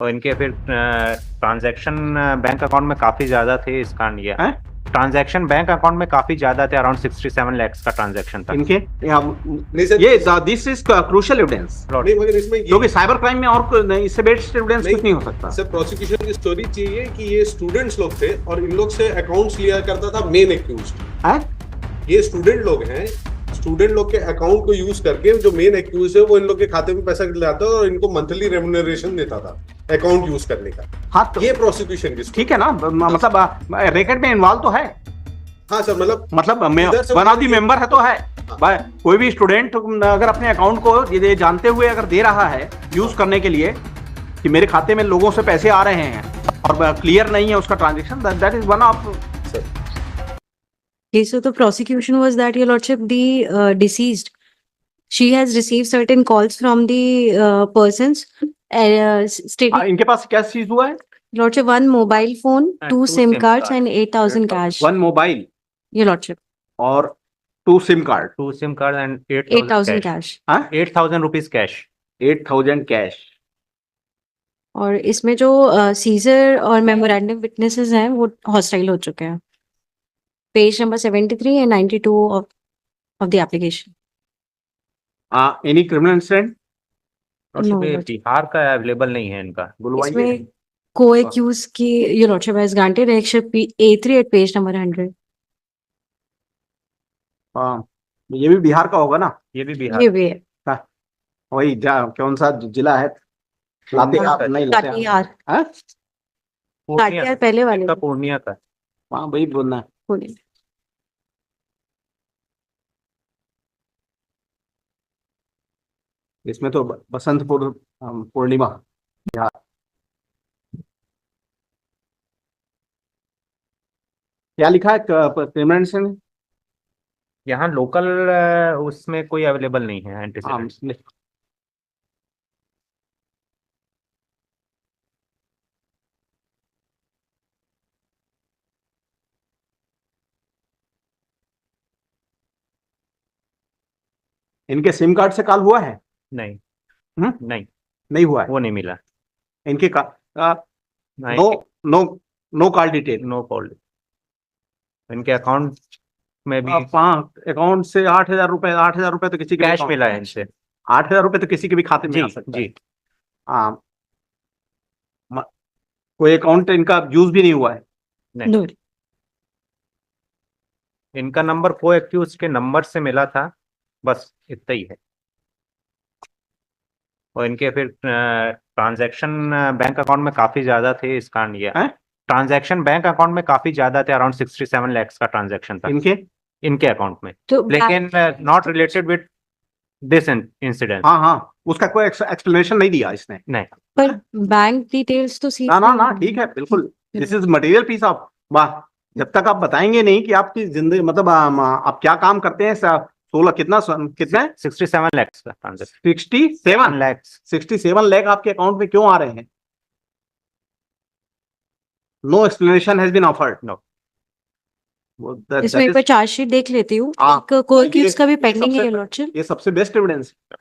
और इनके फिर ट्रांजैक्शन बैंक अकाउंट में काफी ज्यादा थे, इस कारण ये हैं? ट्रांजैक्शन बैंक अकाउंट में काफी ज्यादा थे, अराउंड 67 lakhs का ट्रांजैक्शन था इनके नहीं सर, ये दिस इज क्रूशियल एविडेंस, नहीं मगर इसमें ये क्योंकि साइबर क्राइम में और इससे बेस्ट एविडेंस कुछ नहीं हो सकता। सर प्रोसिक्यूशन की स्टोरी चाहिए कि ये स्टूडेंट्स लोग थे और इन लोग से अकाउंट्स लिया करता था मेन एक्यूज्ड। हैं? ये स्टूडेंट लोग हैं, स्टूडेंट लोग के अकाउंट को यूज करके जो मेन एक्यूज है वो इन लोग के खाते में पैसा लाता और इनको मंथली रेम्युनरेशन देता था अकाउंट यूज करने का। हाँ तो ये प्रोसिक्यूशन की ठीक है ना, मतलब रैकेट में इन्वॉल्व तो है। हाँ सर, मतलब इधर से वन ऑफ दी मेंबर है तो है। कोई भी स्टूडेंट अगर अपने अकाउंट को ये जानते हुए अगर दे रहा है यूज करने के लिए कि मेरे खाते में लोगों से पैसे आ रहे हैं और क्लियर नहीं है उसका transaction, that is one of. Okay, so the prosecution was that, Your Lordship, the deceased, she has received certain calls from the persons stating, इनके पास क्या चीज हुआ है? Your Lordship, one mobile phone, two SIM cards, and 8,000 cash. One mobile Your Lordship, और 2 SIM card, 2 SIM cards and 8,000 cash. 8,000 rupees cash. 8,000 cash. और इसमें जो scissor और मेमोरेंडम विटनेसेस हैं वो हॉस्टाइल हो चुके हैं। Page number 73 and 92 of the application. Any criminal incident? No, Bihar का अवेलेबल नहीं है इनका। इसमें co-accused की Your Lordship has granted Exhibit A3 at page number 100. हाँ, ये भी बिहार का होगा ना? ये भी बिहार। ये भी है। वही कौन सा जिला है? लातेहार नहीं, लातेहार। हाँ? लातेहार पहले वाले का पूर्णिया का। हाँ वही बोलना है। इसमें तो बसंतपुर पूर्णिमा बिहार। क्या लिखा है क्रिमिनल? यहाँ लोकल उसमें कोई अवेलेबल नहीं है एंटीसीडेंट। इनके सिम कार्ड से कॉल हुआ है? नहीं। नहीं हुआ है, वो नहीं मिला। इनके no call detail. No call. इनके अकाउंट में भी अकाउंट से 8,000 रुपए, 8,000 रुपए तो किसी के कैश मिला है इनसे। 8,000 रुपए तो किसी के भी खाते में आ सकता है। हाँ, कोई अकाउंट इनका यूज भी नहीं हुआ है। नहीं। इनका नंबर को एक्यूज के नंबर से मिला था, बस इतना ही है। और इनके फिर ट्रांजैक्शन बैंक अकाउंट में काफी ज्यादा थे, इस कारण ये ट्रांजैक्शन बैंक अकाउंट में काफी ज्यादा थे, अराउंड 67 lakhs का ट्रांजैक्शन था इनके अकाउंट में, लेकिन not related with this incident. हाँ, उसका कोई एक्सप्लेनेशन नहीं दिया इसने। नहीं, पर बैंक डिटेल्स तो ना ठीक है, बिल्कुल। This is material piece of वाह। जब तक आप बताएंगे नहीं कि आपकी जिंदगी, मतलब आप क्या काम करते हैं। 16 कितना 67 lakhs का ट्रांजैक्शन। 67 लाख आपके अकाउंट में क्यों आ रहे हैं? No explanation has been offered. No. इसमें एक बार चार्जशीट देख लेती हूँ। कोई का भी पेंडिंग है, योर लॉर्डशिप। ये सबसे बेस्ट एविडेंस है,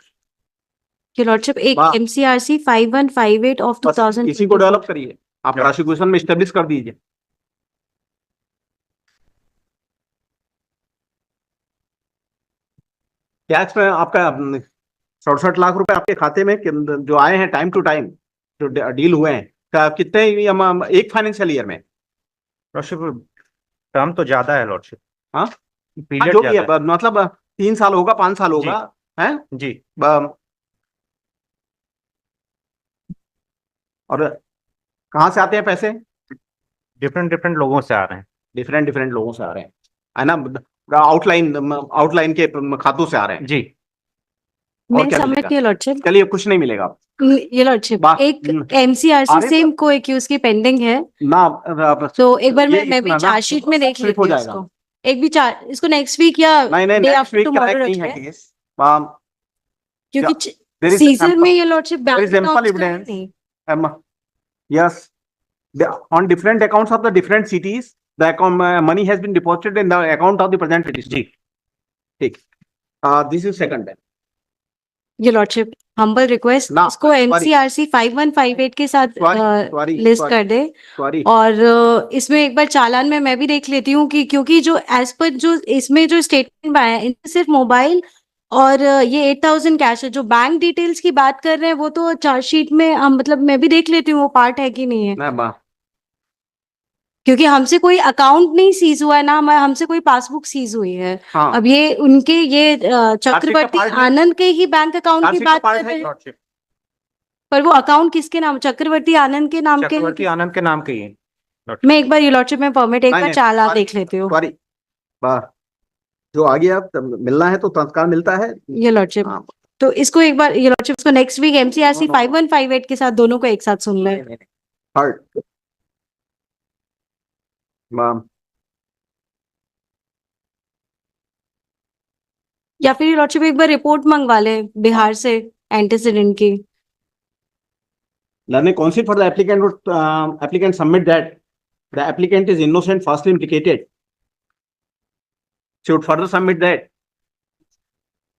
योर लॉर्डशिप। एक MCRC 5158 ऑफ 2000 इसी को डेवलप करिए, आप प्रोसिक्यूशन में एस्टेब्लिश कर दीजिए। टैक्स में आपका 67 लाख रुपए आपके खाते में जो आए हैं टाइम टू टाइम, जो डील हुए हैं, कितने एक फाइनेंशियल ईयर में? टर्म तो ज्यादा है लॉर्डशिप। हाँ, जो भी है, मतलब 3 साल होगा, 5 साल होगा, है जी। और कहाँ से आते हैं पैसे? डिफरेंट लोगों से आ रहे हैं। डिफरेंट लोगों से आ रहे हैं, है ना। आउटलाइन के खातों से आ रहे हैं जी। मैं समझ के लॉर्डशिप। चलिए, कुछ नहीं मिलेगा ये लॉर्डशिप। एक MCRC सेम को एक्यूज की पेंडिंग है ना, तो एक बार मैं भी चार्जशीट में देख लेती हूँ इसको। एक भी इसको नेक्स्ट वीक या डे आफ्टर टुमारो रखते हैं, क्योंकि सीजन में ये lordship bank yes, on different accounts of the different cities, the account money has been deposited in the account of the present petitioner. ठीक, this is second time. Your lordship, humble request ना, इसको MCRC 5158 के साथ list कर दे। और इसमें एक बार चालान में मैं भी देख लेती हूँ कि क्योंकि जो एज पर जो इसमें जो स्टेटमेंट आया है इनमें सिर्फ मोबाइल और ये 8000 कैश है। जो बैंक डिटेल्स की बात कर रहे हैं वो तो चार्जशीट में हम मतलब मैं भी देख लेती हूँ वो पार्ट है कि नहीं है, क्योंकि हमसे कोई अकाउंट नहीं सीज हुआ है ना, हमसे कोई पासबुक सीज हुई है। हाँ। अब ये उनके ये चक्रवर्ती आनंद के ही बैंक अकाउंट की बात कर रहे हैं, पर वो अकाउंट किसके नाम, चक्रवर्ती आनंद के नाम के? चक्रवर्ती आनंद के नाम के ही है। मैं एक बार ये लॉटशिप में परमिट एक बार चालान देख लेती हूँ। जो आगे अब मिलना है तो तत्काल मिलता है ये लॉटशिप। तो इसको एक बार ये लॉटशिप को नेक्स्ट वीक MCRC 5158 के साथ दोनों को एक साथ सुन ले। या फिर ये लॉटशिप एक बार रिपोर्ट मंगवा ले बिहार से एंटीसीडेंट की। Learning counsel for the applicant would applicant submit that the applicant is innocent, falsely implicated. She would further submit that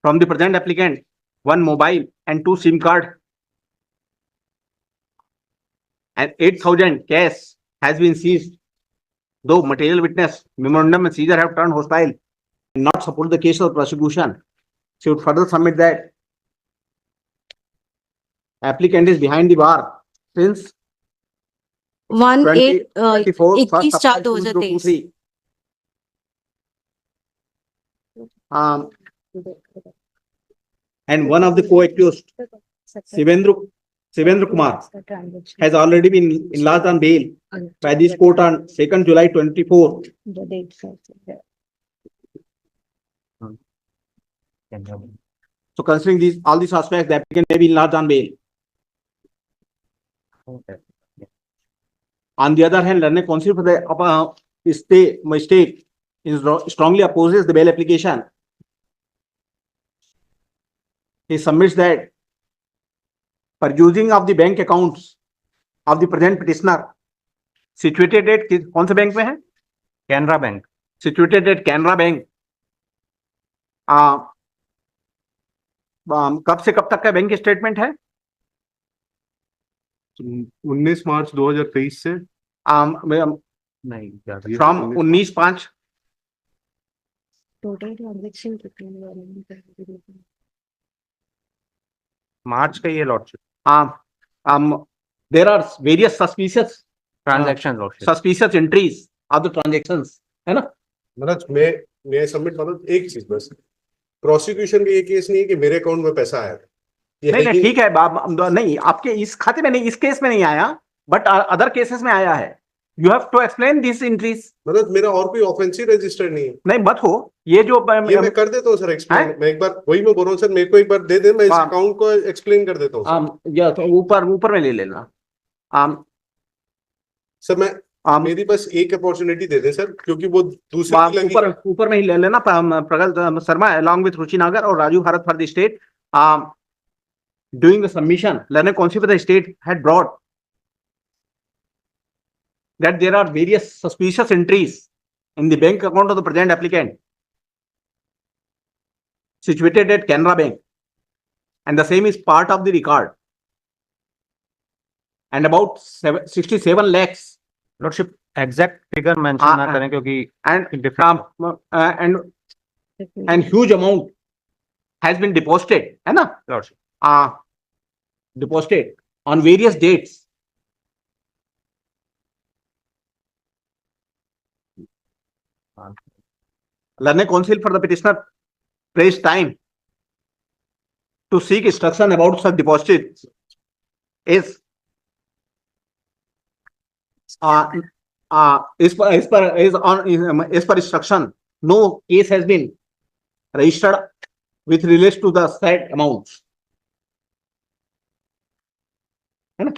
from the present applicant, 1 mobile and 2 SIM card and 8,000 cash has been seized. Though material witness memorandum and seizure have turned hostile and not support the case of prosecution, she would further submit that applicant is behind the bar since 1/8/2023 and one of the co-accused, Shivendra Kumar, has already been enlarged on bail by this court on 2nd July 24. So considering all these aspects, the applicant may be enlarged on bail. On the other hand, learning counsel for the state strongly opposes the bail application. He submits that perusing of the bank accounts of the present petitioner situated at कौन से bank में है? Canara bank. Situated at Canara bank. कब से कब तक का bank statement है? 19 मार्च 2023 से नहीं, फ्रॉम 19/5 टोटल ट्रांजैक्शन कितने मार्च का ये लॉटशिप। there are various suspicious entries of the transactions, है ना? मतलब मैं सबमिट मतलब एक चीज बस, प्रोसिक्यूशन का ये केस नहीं है कि मेरे अकाउंट में पैसा आया। नहीं ठीक है नहीं, आपके इस खाते में नहीं, इस केस में नहीं आया, बट अदर केसेस में आया है। You have to explain this entries. मतलब मेरा और कोई ऑफेंसिव रजिस्टर नहीं है। नहीं मत हो, ये जो मैं कर देता हूँ सर एक्सप्लेन। मैं एक बार वही मैं बोल रहा हूँ सर, मेरे को एक बार दे दे, मैं इस अकाउंट को एक्सप्लेन कर देता हूँ। या तो ऊपर में ले लेना। सर मैं मेरी बस एक अपॉर्चुनिटी दे दें सर, क्योंकि वो दूसरी ऊपर में ही ले लेना। प्रगल शर्मा along with रुचि नागर और Raju Bharat for the state doing the submission, learning counsel for the state had brought that there are various suspicious entries in the bank account of the present applicant situated at Canara Bank, and the same is part of the record, and about 67 lakhs. Lordship exact figure mention ना करें क्योंकि and huge amount has been deposited, है ना lordship? Deposited on various dates. Learning counsel for the petitioner praised time to seek instruction about such deposits is as per instruction, no case has been registered with relates to the said amounts. है ना?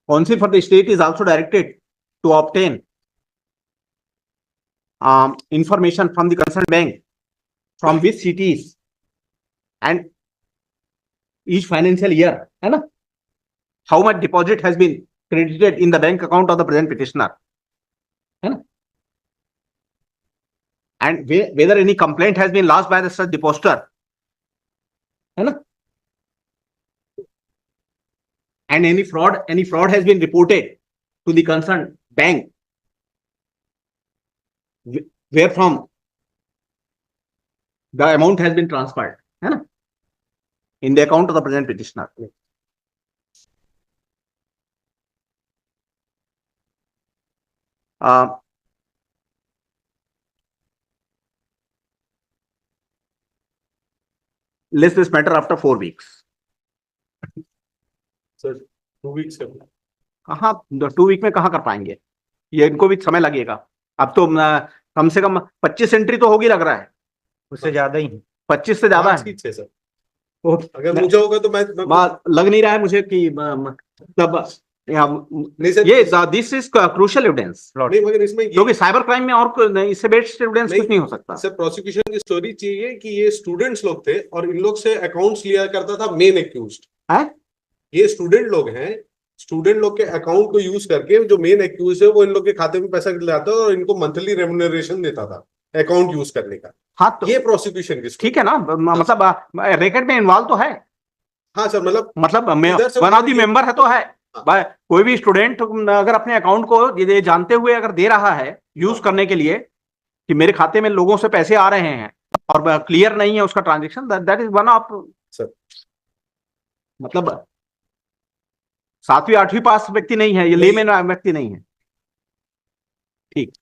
Counsel for the state is also directed to obtain information from the concerned bank from which cities and each financial year, है ना, how much deposit has been credited in the bank account of the present petitioner, है ना, and whether any complaint has been lodged by the such depositor, है ना, and any fraud has been reported to the concerned bank where from the amount has been transferred, है ना, in the account of the present petitioner. List this matter after 4 weeks. Sir 2 weeks है। कहाँ 2 week में कहाँ कर पाएंगे, ये इनको भी समय लगेगा। अब तो कम से कम 25 एंट्री तो होगी लग रहा है, उससे ज्यादा ही 25 से ज्यादा है। ठीक है सर, अगर मुझे होगा तो मैं लग नहीं रहा है मुझे कि तब नहीं सर, ये दिस इज क्रूशियल एविडेंस, नहीं मगर इसमें क्योंकि साइबर क्राइम में और इससे बेस्ट एविडेंस कुछ नहीं हो सकता। सर प्रोसिक्यूशन की स्टोरी चाहिए कि ये स्टूडेंट्स लोग थे और इन लोग से अकाउंट्स लिया करता था मेन एक्यूज्ड है, ये स्टूडेंट लोग हैं, स्टूडेंट लोग के अकाउंट को यूज करके जो मेन एक्यूज है वो इन लोग के खाते में पैसा लाता और इनको मंथली रेम्युनरेशन देता था अकाउंट यूज करने का। हाँ तो ये प्रोसिक्यूशन की ठीक है ना, मतलब रैकेट में इन्वॉल्व तो है। हाँ सर, मतलब वन ऑफ द मेंबर है तो है। कोई भी स्टूडेंट अगर अपने अकाउंट को ये जानते हुए अगर दे रहा है यूज करने के लिए कि मेरे खाते में लोगों से पैसे आ रहे हैं और क्लियर नहीं है उसका transaction, that is one of, मतलब 7वीं 8वीं पास व्यक्ति नहीं है, ये लेमैन व्यक्ति नहीं है। ठीक।